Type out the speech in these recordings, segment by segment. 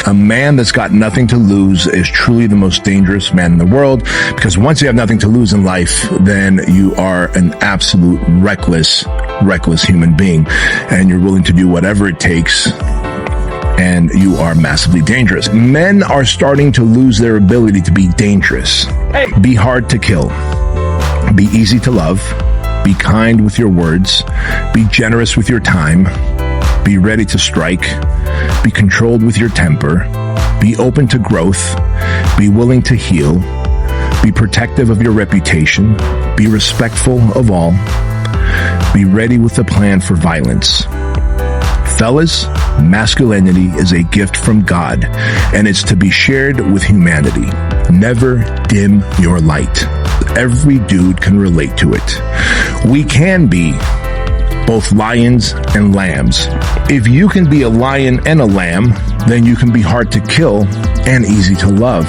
A man that's got nothing to lose is truly the most dangerous man in the world, because once you have nothing to lose in life, then you are an absolute reckless human being, and you're willing to do whatever it takes, and you are massively dangerous. Men are starting to lose their ability to be dangerous. Be hard to kill. Be easy to love. Be kind with your words. Be generous with your time. Be ready to strike. Be controlled with your temper. Be open to growth. Be willing to heal. Be protective of your reputation. Be respectful of all. Be ready with a plan for violence. Fellas, masculinity is a gift from God, and it's to be shared with humanity. Never dim your light. Every dude can relate to it. We can be both lions and lambs. If you can be a lion and a lamb, then you can be hard to kill and easy to love.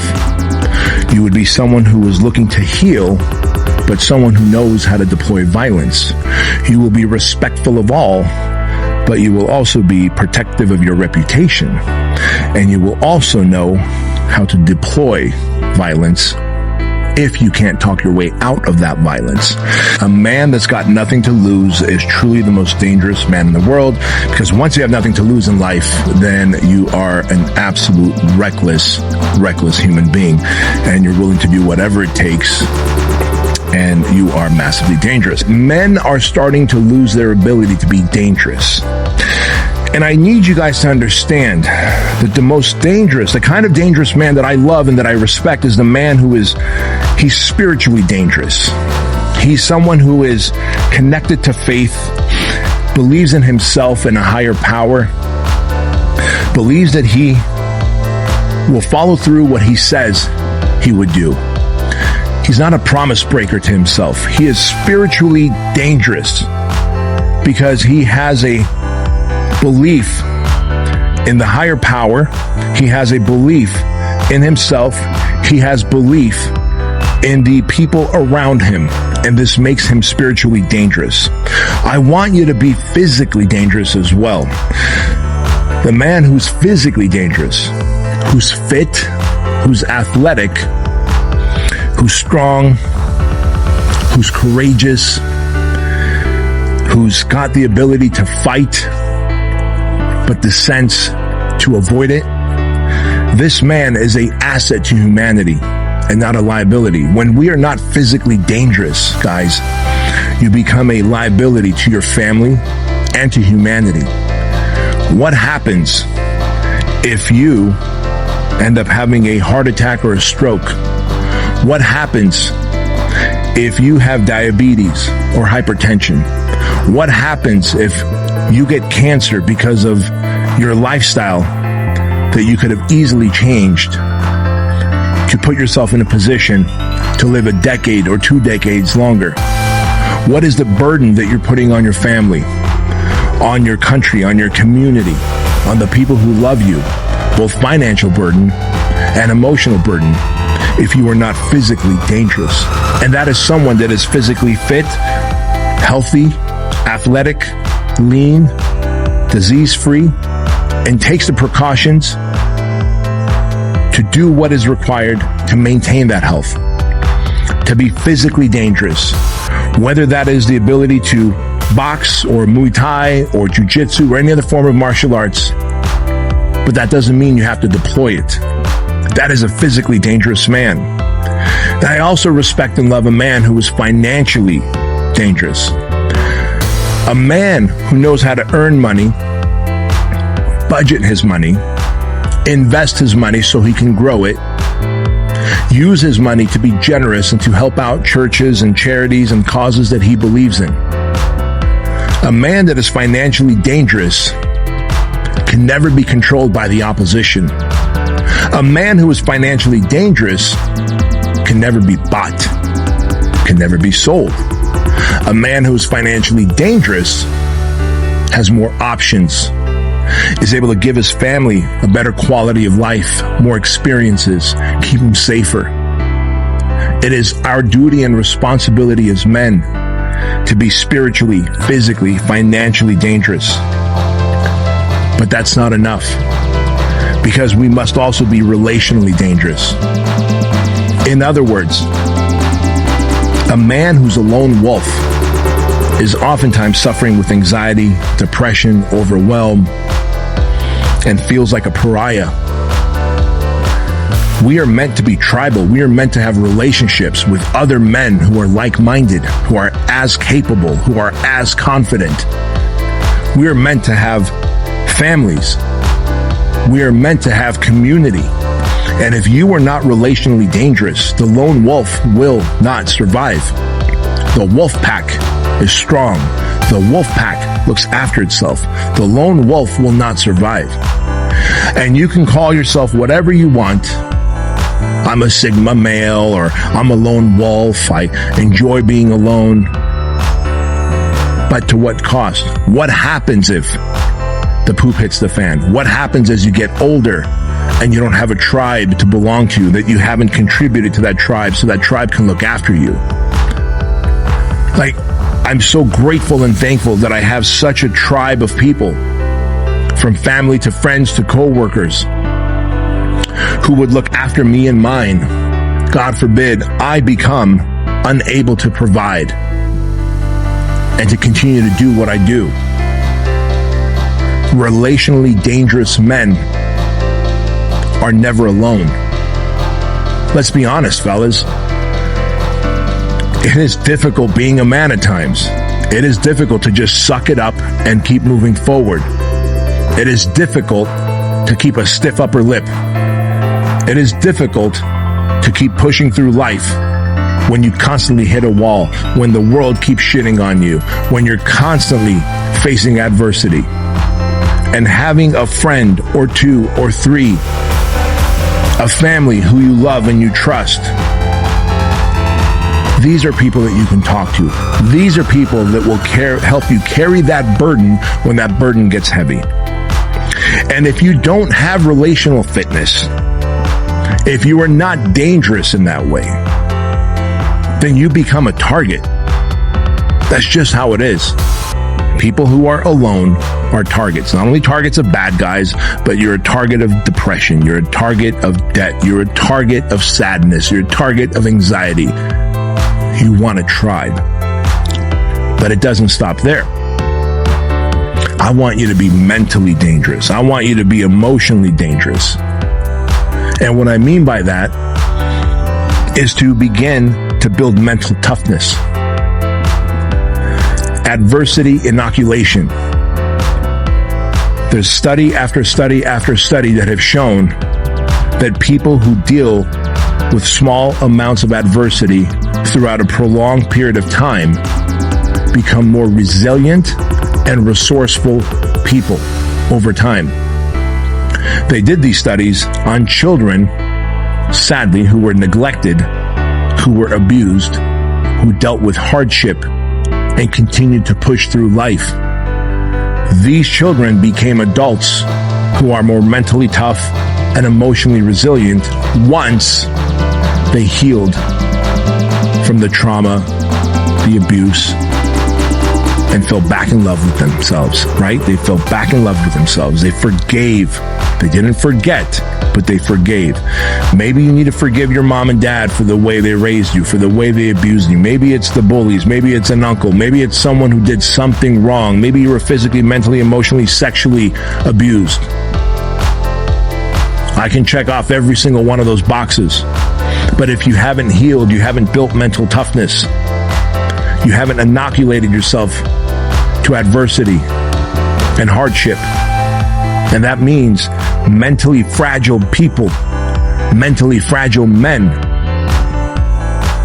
You would be someone who is looking to heal, but someone who knows how to deploy violence. You will be respectful of all, but you will also be protective of your reputation. And you will also know how to deploy violence if you can't talk your way out of that violence. A man that's got nothing to lose is truly the most dangerous man in the world, because once you have nothing to lose in life, then you are an absolute reckless human being, and you're willing to do whatever it takes, and you are massively dangerous. Men are starting to lose their ability to be dangerous. And I need you guys to understand that the kind of dangerous man that I love and that I respect is the man he's spiritually dangerous. He's someone who is connected to faith, believes in himself and a higher power, believes that he will follow through what he says he would do. He's not a promise breaker to himself. He is spiritually dangerous because he has a belief in the higher power. He has a belief in himself. He has belief in the people around him, and this makes him spiritually dangerous. I want you to be physically dangerous as well. The man who's physically dangerous, who's fit, who's athletic, who's strong, who's courageous, who's got the ability to fight, but the sense to avoid it. This man is an asset to humanity and not a liability. When we are not physically dangerous, guys, you become a liability to your family and to humanity. What happens if you end up having a heart attack or a stroke? What happens if you have diabetes or hypertension? What happens if you get cancer because of your lifestyle that you could have easily changed to put yourself in a position to live a decade or 2 decades longer? What is the burden that you're putting on your family, on your country, on your community, on the people who love you? Both financial burden and emotional burden if you are not physically dangerous. And that is someone that is physically fit, healthy, athletic, lean, disease-free, and takes the precautions to do what is required to maintain that health, to be physically dangerous, whether that is the ability to box or Muay Thai or Jiu-Jitsu or any other form of martial arts. But that doesn't mean you have to deploy it. That is a physically dangerous man. I also respect and love a man who is financially dangerous. A man who knows how to earn money, budget his money, invest his money so he can grow it, use his money to be generous and to help out churches and charities and causes that he believes in. A man that is financially dangerous can never be controlled by the opposition. A man who is financially dangerous can never be bought, can never be sold. A man who is financially dangerous has more options, is able to give his family a better quality of life, more experiences, keep them safer. It is our duty and responsibility as men to be spiritually, physically, financially dangerous. But that's not enough. because we must also be relationally dangerous. In other words, a man who's a lone wolf is oftentimes suffering with anxiety, depression, overwhelm, and feels like a pariah. We are meant to be tribal. We are meant to have relationships with other men who are like-minded, who are as capable, who are as confident. We are meant to have families. We are meant to have community. And if you are not relationally dangerous, the lone wolf will not survive. The wolf pack is strong. The wolf pack looks after itself. The lone wolf will not survive. And you can call yourself whatever you want. I'm a Sigma male, or I'm a lone wolf. I enjoy being alone. But to what cost? What happens if the poop hits the fan? What happens as you get older and you don't have a tribe to belong to, that you haven't contributed to that tribe so that tribe can look after you? Like, I'm so grateful and thankful that I have such a tribe of people, from family to friends to co-workers, who would look after me and mine. God forbid I become unable to provide and to continue to do what I do. Relationally dangerous men are never alone. Let's be honest, fellas. It is difficult being a man at times. It is difficult to just suck it up and keep moving forward. It is difficult to keep a stiff upper lip. It is difficult to keep pushing through life when you constantly hit a wall, when the world keeps shitting on you, when you're constantly facing adversity. And having a friend or two or three, a family who you love and you trust, these are people that you can talk to. These are people that will help you carry that burden when that burden gets heavy. And if you don't have relational fitness, if you are not dangerous in that way, then you become a target. That's just how it is. People who are alone are targets. Not only targets of bad guys, but you're a target of depression. You're a target of debt. You're a target of sadness. You're a target of anxiety. You want a tribe. But it doesn't stop there. I want you to be mentally dangerous. I want you to be emotionally dangerous. And what I mean by that is to begin to build mental toughness. Adversity inoculation. There's study after study after study that have shown that people who deal with small amounts of adversity throughout a prolonged period of time become more resilient and resourceful people over time. They did these studies on children, sadly, who were neglected, who were abused, who dealt with hardship, and continued to push through life. These children became adults who are more mentally tough and emotionally resilient once they healed from the trauma, the abuse, and fell back in love with themselves, right? They fell back in love with themselves. They forgave. They didn't forget, but they forgave. Maybe you need to forgive your mom and dad for the way they raised you, for the way they abused you. Maybe it's the bullies. Maybe it's an uncle. Maybe it's someone who did something wrong. Maybe you were physically, mentally, emotionally, sexually abused. I can check off every single one of those boxes. But if you haven't healed, you haven't built mental toughness, you haven't inoculated yourself to adversity and hardship. And that means mentally fragile people, mentally fragile men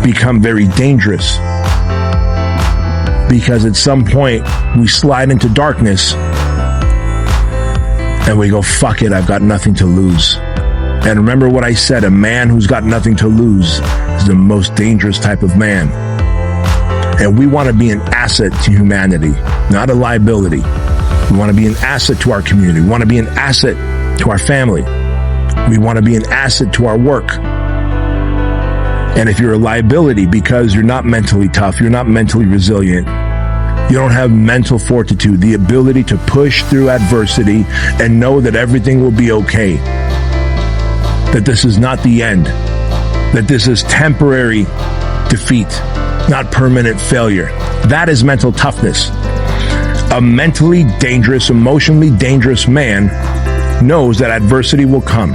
become very dangerous. Because at some point we slide into darkness and we go, fuck it, I've got nothing to lose. And remember what I said, a man who's got nothing to lose is the most dangerous type of man. And we want to be an asset to humanity, not a liability. We want to be an asset to our community. We want to be an asset to our family. We want to be an asset to our work. And if you're a liability because you're not mentally tough, you're not mentally resilient, You don't have mental fortitude, the ability to push through adversity and know that everything will be okay. That this is not the end. That this is temporary defeat, not permanent failure. That is mental toughness. A mentally dangerous, emotionally dangerous man knows that adversity will come.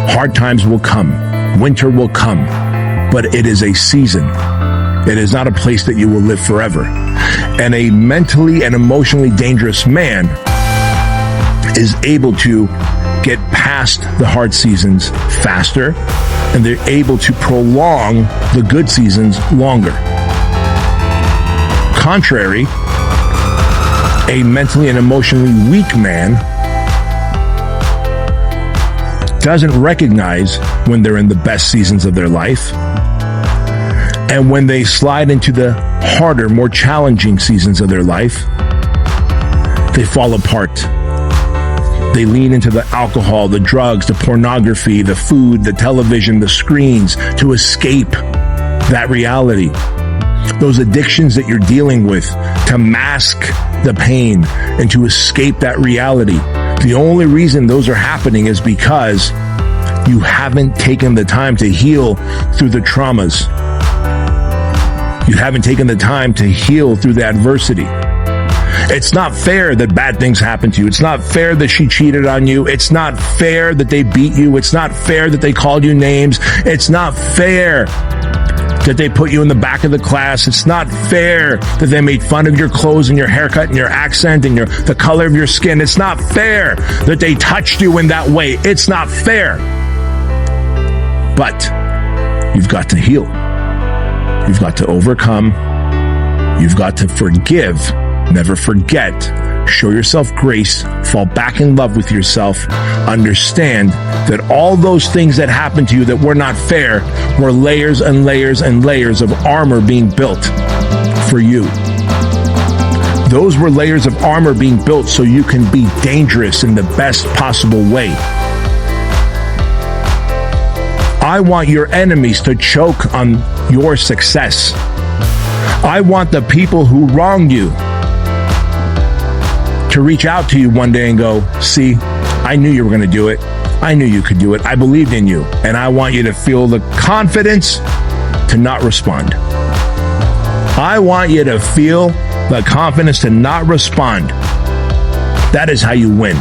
Hard times will come. Winter will come. But it is a season. It is not a place that you will live forever. And a mentally and emotionally dangerous man is able to get past the hard seasons faster, and they're able to prolong the good seasons longer. Contrary, a mentally and emotionally weak man doesn't recognize when they're in the best seasons of their life, and when they slide into the harder, more challenging seasons of their life, they fall apart. They lean into the alcohol, the drugs, the pornography, the food, the television, the screens to escape that reality. Those addictions that you're dealing with to mask the pain and to escape that reality. The only reason those are happening is because you haven't taken the time to heal through the traumas. You haven't taken the time to heal through the adversity. It's not fair that bad things happen to you. It's not fair that she cheated on you. It's not fair that they beat you. It's not fair that they called you names. It's not fair that they put you in the back of the class. It's not fair that they made fun of your clothes and your haircut and your accent and the color of your skin. It's not fair that they touched you in that way. It's not fair. But you've got to heal. You've got to overcome. You've got to forgive. Never forget. Show yourself grace. Fall back in love with yourself. Understand that all those things that happened to you that were not fair were layers and layers and layers of armor being built for you. Those were layers of armor being built so you can be dangerous in the best possible way. I want your enemies to choke on your success. I want the people who wronged you to reach out to you one day and go, see, I knew you were going to do it. I knew you could do it. I believed in you. And I want you to feel the confidence to not respond. I want you to feel the confidence to not respond. That is how you win.